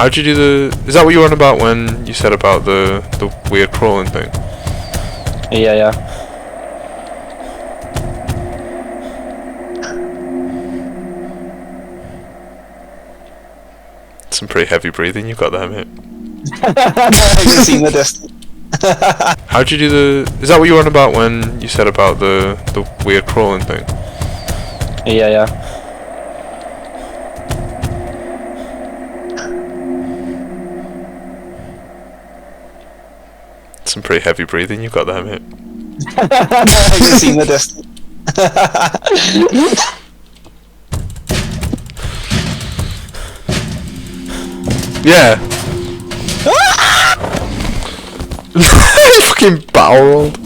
How'd you do the... Is that what you were on about when you said about the weird crawling thing? Yeah. Some pretty heavy breathing you've got there, mate. You seen the distance. How'd you do the... Is that what you were on about when you said about the weird crawling thing? Yeah. Some pretty heavy breathing you've got there, mate. You seen the distance. Yeah. Fucking battle rolled.